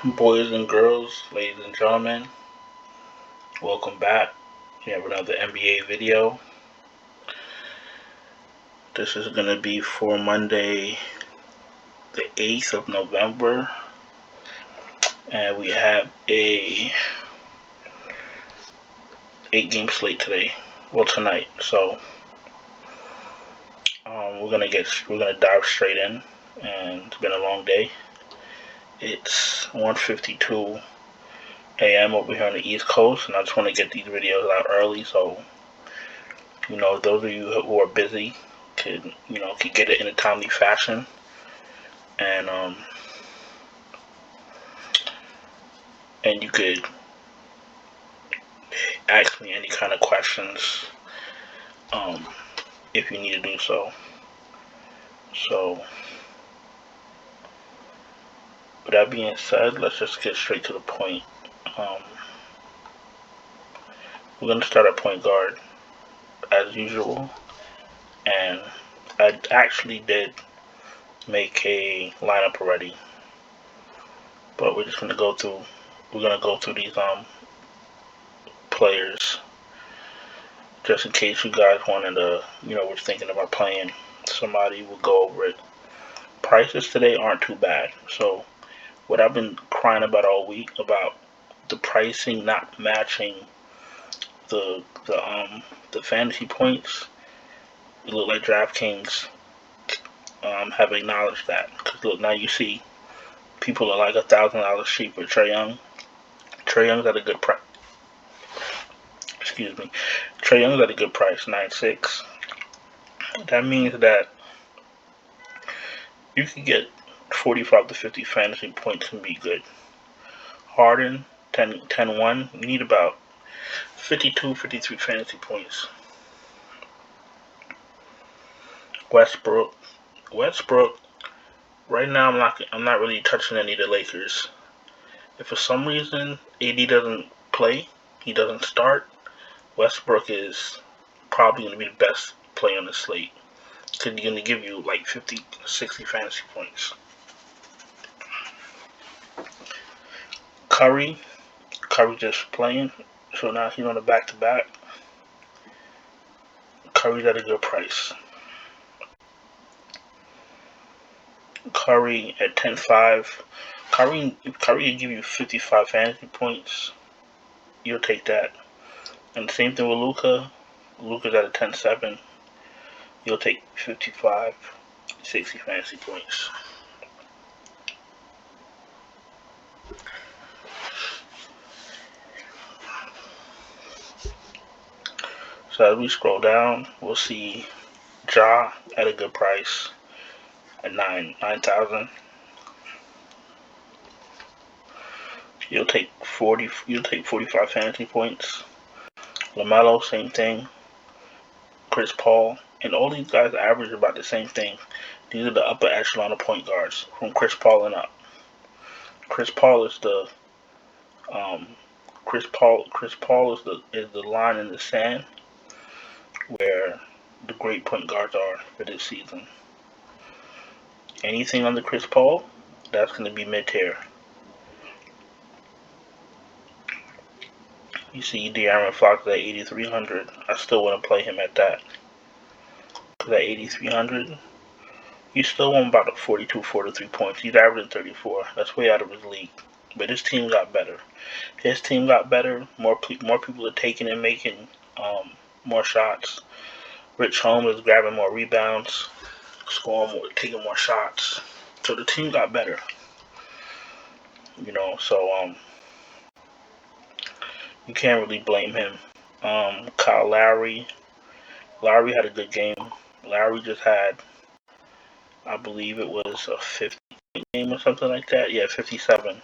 Boys and girls, ladies and gentlemen, welcome back. We have another NBA video. This is going to be for Monday, the 8th of November. And we have a 8-game slate today. Well, tonight. So we're gonna dive straight in, and it's been a long day. It's 1:52 a.m. over here on the East Coast, and I just want to get these videos out early, so those of you who are busy could get it in a timely fashion, and you could ask me any kind of questions if you need to do so. So, with that being said, let's just get straight to the point. We're going to start at point guard as usual, and I actually did make a lineup already, but we're just going to go through these players just in case you guys wanted to, we're thinking about playing somebody. We'll go over it. Prices today aren't too bad. So what I've been crying about all week about the pricing not matching the fantasy points, it looked like Draftkings have acknowledged that. Because look, now you see people are like $1,000 cheap for Trae Young. Trae Young's at a good price. Trae Young's at a good price, 9.6. That means that you can get 45 to 50 fantasy points and be good. Harden, 10-1. You need about 52, 53 fantasy points. Westbrook. Right now, I'm not really touching any of the Lakers. If for some reason AD doesn't play, he doesn't start, Westbrook is probably going to be the best play on the slate. Because he's going to give you like 50, 60 fantasy points. Curry just playing, so now he's on a back-to-back. Curry's at a good price. Curry at 10.5. Curry will give you 55 fantasy points. You'll take that. And the same thing with Luka. Luka's at a 10.7. You'll take 55, 60 fantasy points. So as we scroll down, we'll see Ja at a good price at 9,000. You'll take 45 fantasy points. LaMelo, same thing. Chris Paul, and all these guys average about the same thing. These are the upper echelon of point guards from Chris Paul and up. Chris Paul is the line in the sand where the great point guards are for this season. Anything under Chris Paul, that's going to be mid-tier. You see De'Aaron Fox at 8,300. I still wouldn't play him at that. Because at 8,300, you still want about 42, 43 points. He's averaging 34. That's way out of his league. But his team got better. More people are taking and making more shots. Rich Holmes is grabbing more rebounds, scoring more, taking more shots. So the team got better. So you can't really blame him. Kyle Lowry had a good game. Lowry just had, I believe it was a 50 game or something like that. Yeah, 57.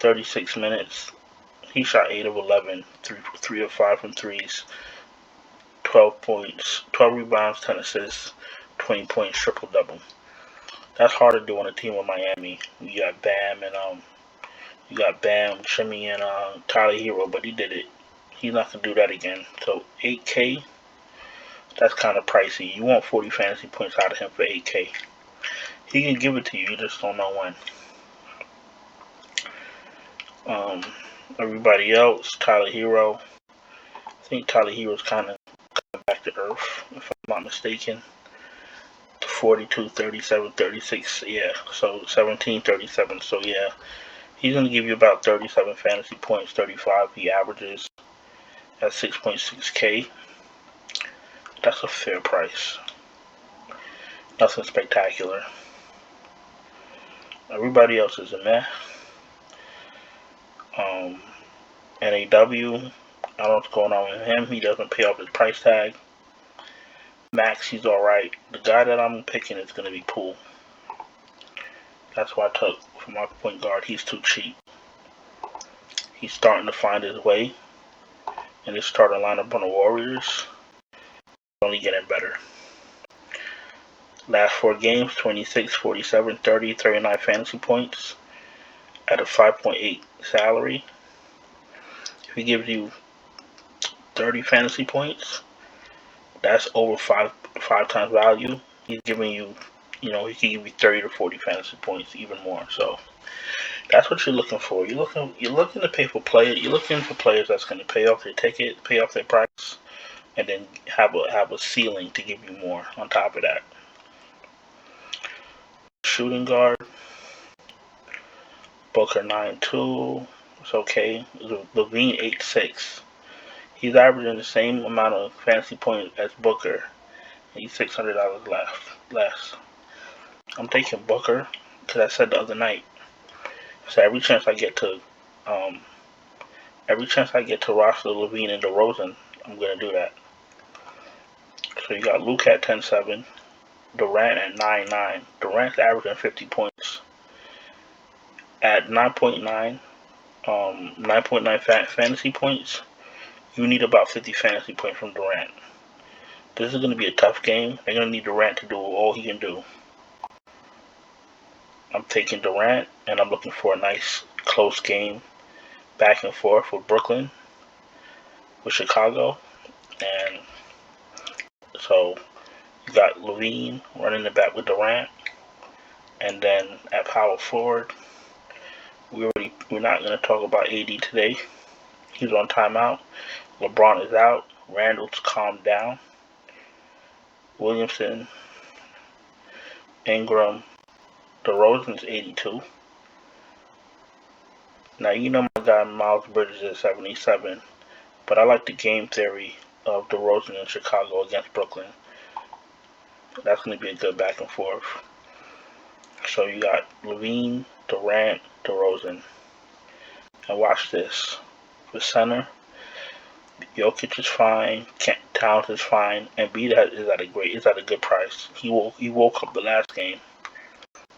36 minutes. He shot 8 of 11, 3 of 5 from threes, 12 points, 12 rebounds, 10 assists, 20 points, triple-double. That's hard to do on a team with Miami. You got Bam, Jimmy, and Tyler Hero, but he did it. He's not going to do that again. So 8K, that's kind of pricey. You want 40 fantasy points out of him for 8K. He can give it to you. You just don't know when. Um, Everybody else, Tyler Hero. I think Tyler Hero's kind of coming back to earth, if I'm not mistaken. 42, 37, 36, yeah. So 17, 37. So yeah, he's going to give you about 37 fantasy points, 35 he averages at 6.6K. That's a fair price. Nothing spectacular. Everybody else is a meh. NAW, I don't know what's going on with him. He doesn't pay off his price tag. Max, he's alright. The guy that I'm picking is going to be Poole. That's why I took for my point guard. He's too cheap. He's starting to find his way in his starting lineup on the Warriors. Only getting better. Last 4 games, 26, 47, 30, 39 fantasy points at a 5.8 salary. If he gives you 30 fantasy points, that's over five times value. He's giving you, he can give you 30 to 40 fantasy points, even more. So that's what you're looking for. You're looking to pay for players. You're looking for players that's going to pay off their ticket, pay off their price, and then have a ceiling to give you more on top of that. Shooting guard, Booker 9.2. It's okay. Levine 8.6. He's averaging the same amount of fantasy points as Booker. He's $600 less. I'm taking Booker because I said the other night. So every chance I get to roster Levine and DeRozan, I'm gonna do that. So you got Luke at 10.7, Durant at 9.9. Durant's averaging 50 points. At 9.9, 9.9 fantasy points, you need about 50 fantasy points from Durant. This is going to be a tough game. They're going to need Durant to do all he can do. I'm taking Durant, and I'm looking for a nice, close game, back and forth with Brooklyn, with Chicago. And so you got Levine running the back with Durant. And then at power forward, we're not going to talk about AD today. He's on timeout. LeBron is out. Randall's calmed down. Williamson, Ingram, DeRozan's 82. Now, you know my guy Miles Bridges is 77, but I like the game theory of DeRozan in Chicago against Brooklyn. That's going to be a good back and forth. So you got Levine, Durant, DeRozan. And watch this. For center, Jokic is fine, Towns is fine, and Embiid is at a good price. He woke up the last game.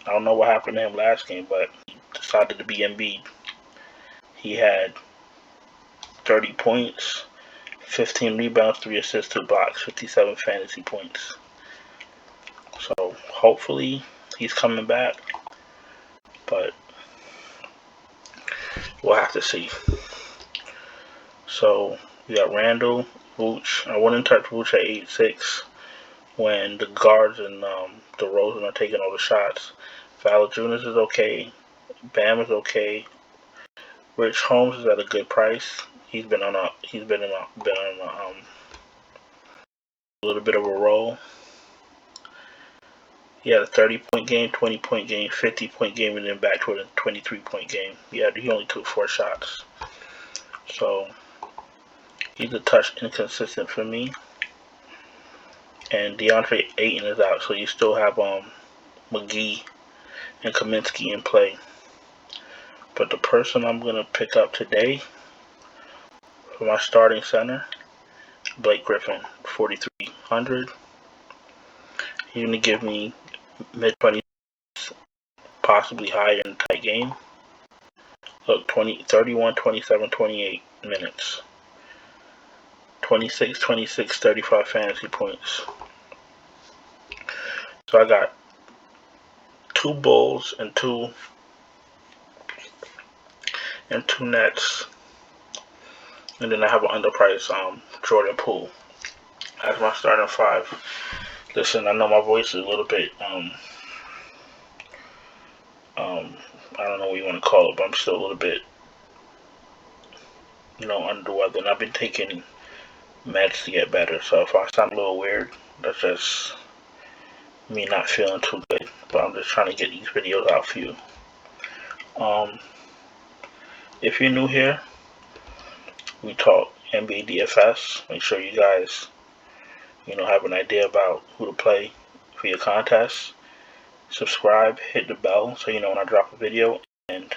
I don't know what happened to him last game, but he decided to be Embiid. He had 30 points, 15 rebounds, 3 assists, 2 blocks, 57 fantasy points. So hopefully he's coming back, but we'll have to see. So we got Randall, Vooch. I wouldn't touch Vooch at 8.6 when the guards and DeRozan are taking all the shots. Valanciunas is okay. Bam is okay. Rich Holmes is at a good price. He's been on a little bit of a roll. He had a 30-point game, 20-point game, 50-point game, and then back to a 23-point game. He only took 4 shots. So he's a touch inconsistent for me. And DeAndre Ayton is out, so you still have McGee and Kaminsky in play. But the person I'm going to pick up today for my starting center, Blake Griffin, 4,300. He's going to give me mid-20s, possibly higher in a tight game. Look, 31, 27, 28 minutes. 26, 26, 35 fantasy points. So I got 2 Bulls and two Nets. And then I have an underpriced Jordan Poole as my starting 5. Listen, I know my voice is a little bit I don't know what you want to call it, but I'm still a little bit under the weather, and I've been taking meds to get better. So if I sound a little weird, that's just me not feeling too good. But I'm just trying to get these videos out for you. If you're new here, we talk NBA DFS. Make sure you guys, have an idea about who to play for your contest. Subscribe, hit the bell so you know when I drop a video, and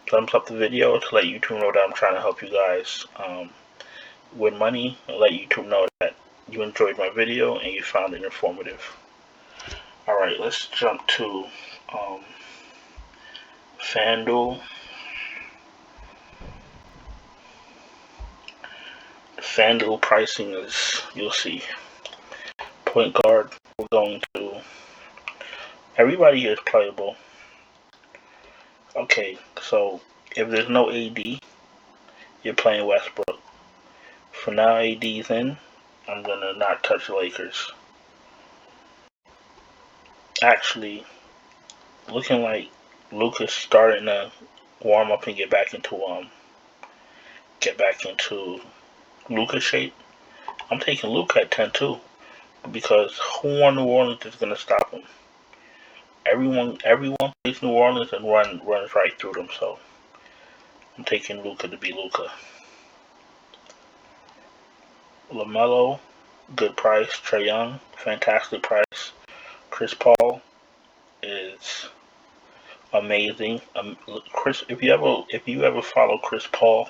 thumbs up the video to let YouTube know that I'm trying to help you guys win money, and let YouTube know that you enjoyed my video and you found it informative. Alright, let's jump to Fanduel. Fanduel pricing is, you'll see. Point guard, we're going to, everybody here is playable. Okay, so if there's no AD, you're playing Westbrook. For now, AD's in, I'm gonna not touch the Lakers. Actually, looking like Luka's starting to warm up and get back into Luka shape. I'm taking Luka at 10-2 because who on New Orleans is gonna stop him? Everyone plays New Orleans and runs right through them. So I'm taking Luka to be Luka. LaMelo, good price. Trae Young, fantastic price. Chris Paul is amazing. If you ever follow Chris Paul,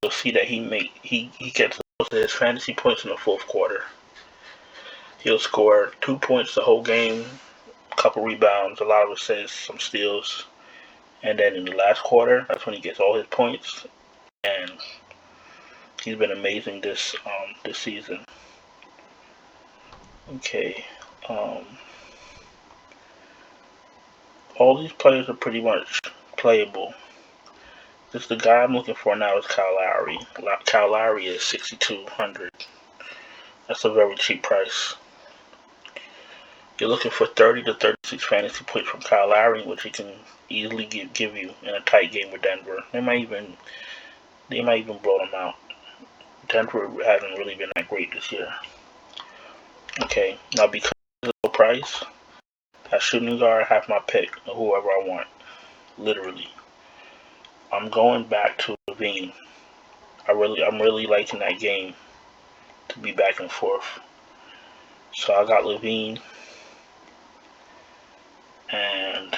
you'll see that he gets most of his fantasy points in the fourth quarter. He'll score 2 points the whole game, a couple rebounds, a lot of assists, some steals, and then in the last quarter, that's when he gets all his points. And he's been amazing this season. Okay, all these players are pretty much playable. Just the guy I'm looking for now is Kyle Lowry. Kyle Lowry is $6,200. That's a very cheap price. You're looking for 30 to 36 fantasy points from Kyle Lowry, which he can easily give you in a tight game with Denver. They might even blow them out. Denver hasn't really been that great this year. Okay, now because of the price, at shooting guard, I have my pick of whoever I want. Literally, I'm going back to Levine. I'm really liking that game to be back and forth. So I got Levine, and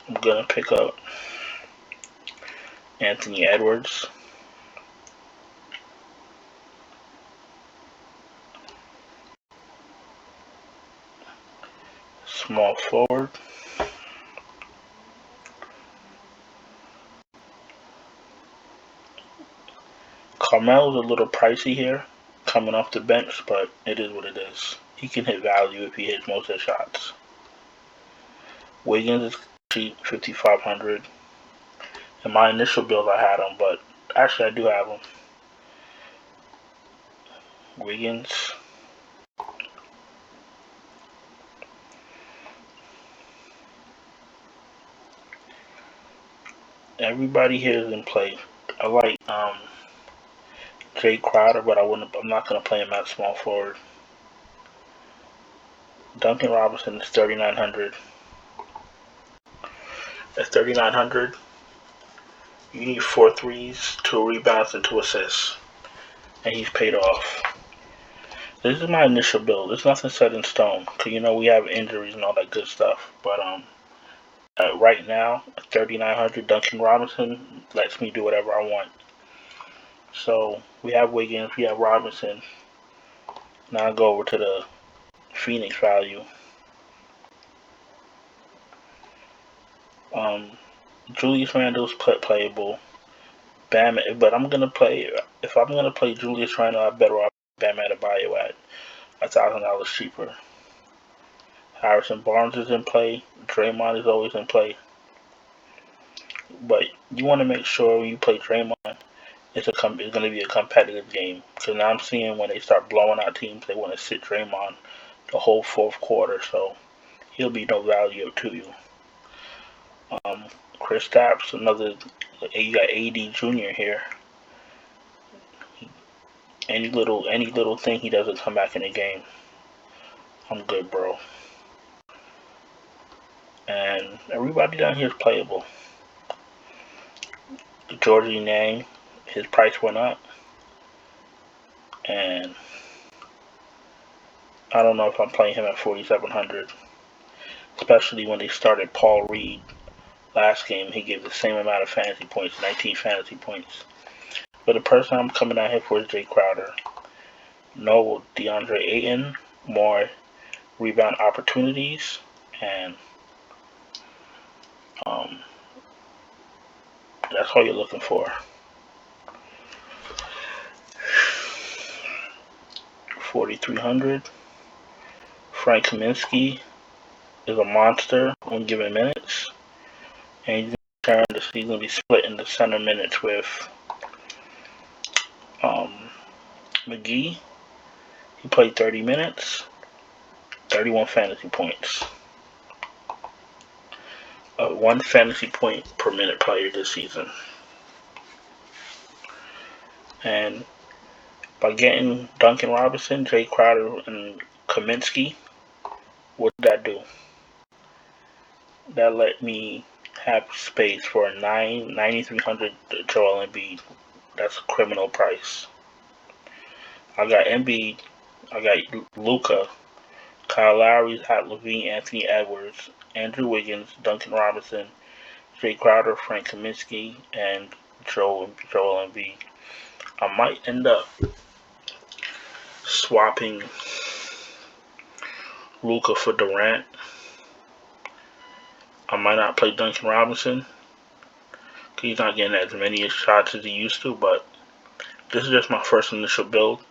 I'm gonna pick up Anthony Edwards. Small forward. Carmelo's a little pricey here, coming off the bench, but it is what it is. He can hit value if he hits most of the shots. Wiggins is cheap, $5,500. In my initial build, I had him, but actually I do have him. Wiggins. Everybody here is in play. I like Jay Crowder, but I'm not gonna play him at small forward. Duncan Robinson is $3,900. At $3,900, you need 4 threes, 2 rebounds, and 2 assists, and he's paid off. This is my initial build. There's nothing set in stone, because we have injuries and all that good stuff. But right now, at $3,900, Duncan Robinson lets me do whatever I want. So we have Wiggins, we have Robinson. Now I go over to the Phoenix value. Julius Randle's playable. Bam, but if I'm gonna play Julius Randle, I better off Bam Adebayo at $1,000 cheaper. Harrison Barnes is in play. Draymond is always in play. But you want to make sure when you play Draymond, it's going to be a competitive game. Because now I'm seeing when they start blowing out teams, they want to sit Draymond the whole fourth quarter. So he'll be no value to you. Chris Stapps, another. You got AD Jr. here. Any little thing he doesn't come back in the game, I'm good, bro. And everybody down here is playable. Georgie Nang, his price went up, and I don't know if I'm playing him at 4,700, especially when they started Paul Reed last game. He gave the same amount of fantasy points, 19 fantasy points. But the person I'm coming out here for is Jay Crowder. No DeAndre Ayton, more rebound opportunities, and that's all you're looking for. 4,300. Frank Kaminsky is a monster when given minutes, and he's going to be split in the center minutes with McGee. He played 30 minutes, 31 fantasy points. 1 fantasy point per minute player this season. And by getting Duncan Robinson, Jay Crowder, and Kaminsky, what did that do? That let me have space for a 9,300 Joel Embiid. That's a criminal price. I got Embiid, I got Luka, Kyle Lowry, Pat Levine, Anthony Edwards, Andrew Wiggins, Duncan Robinson, Jay Crowder, Frank Kaminsky, and Joel Embiid. I might end up swapping Luka for Durant. I might not play Duncan Robinson because he's not getting as many shots as he used to, but this is just my first initial build,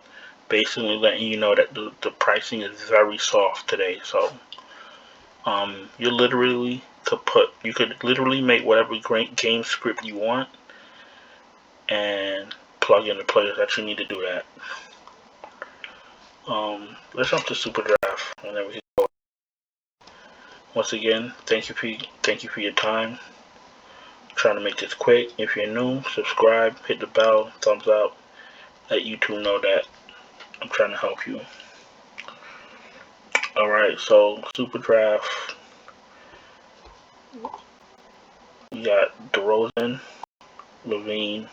basically letting you know that the pricing is very soft today. So you could literally make whatever great game script you want and plug in the players that you need to do that. Let's jump to Superdraft, and then we can go. Once again, thank you for your time. I'm trying to make this quick. If you're new, subscribe, hit the bell, thumbs up. Let YouTube know that I'm trying to help you. Alright, so Superdraft. We got DeRozan, Levine.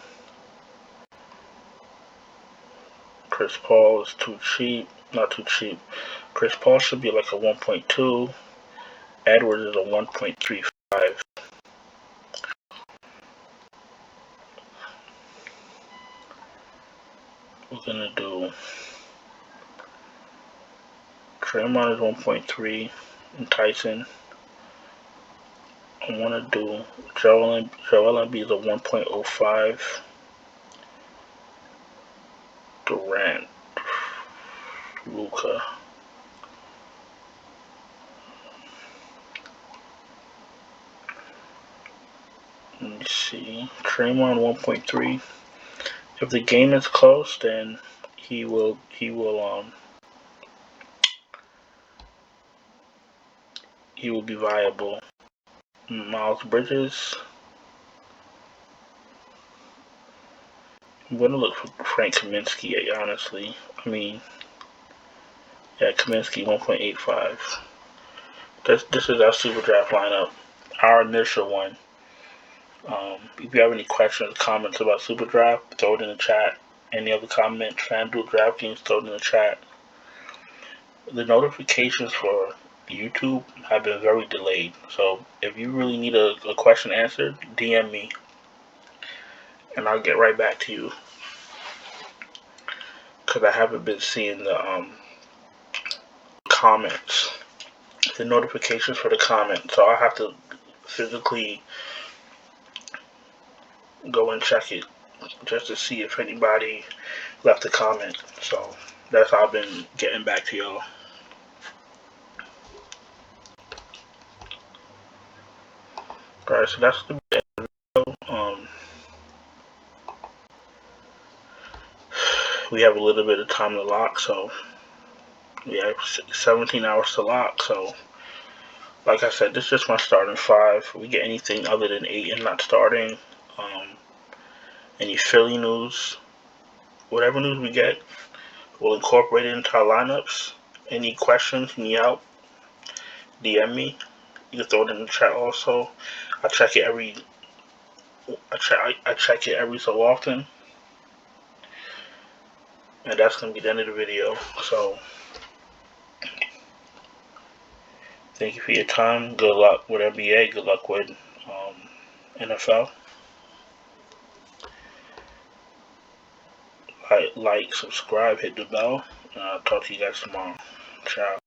Chris Paul is too cheap. Not too cheap. Chris Paul should be like a 1.2. Edwards is a 1.35. We're gonna do Draymond is 1.3, enticing. I want to do Joel Embiid is a 1.05. Durant, Luka. Let me see. Draymond 1.3. If the game is close, then he will be viable. Miles Bridges. I'm gonna look for Frank Kaminsky, honestly. I mean, yeah, Kaminsky 1.85. This is our super draft lineup, our initial one. If you have any questions, comments about super draft, throw it in the chat. Any other comments, Fanduel Draftkings, throw it in the chat. The notifications for YouTube have been very delayed, so if you really need a question answered, DM me and I'll get right back to you, because I haven't been seeing the comments, the notifications for the comments, so I have to physically go and check it just to see if anybody left a comment. So that's how I've been getting back to y'all. Alright, so that's the video. We have a little bit of time to lock, so we have 17 hours to lock, so Like I said, this is just my starting 5. If we get anything other than 8 and not starting, any Philly news, whatever news we get, we'll incorporate it into our lineups. Any questions, need help, DM me. You can throw it in the chat also. I check it every I check it every so often. And that's gonna be the end of the video. So thank you for your time. Good luck with NBA. Good luck with NFL. Like, subscribe, hit the bell, and I'll talk to you guys tomorrow. Ciao.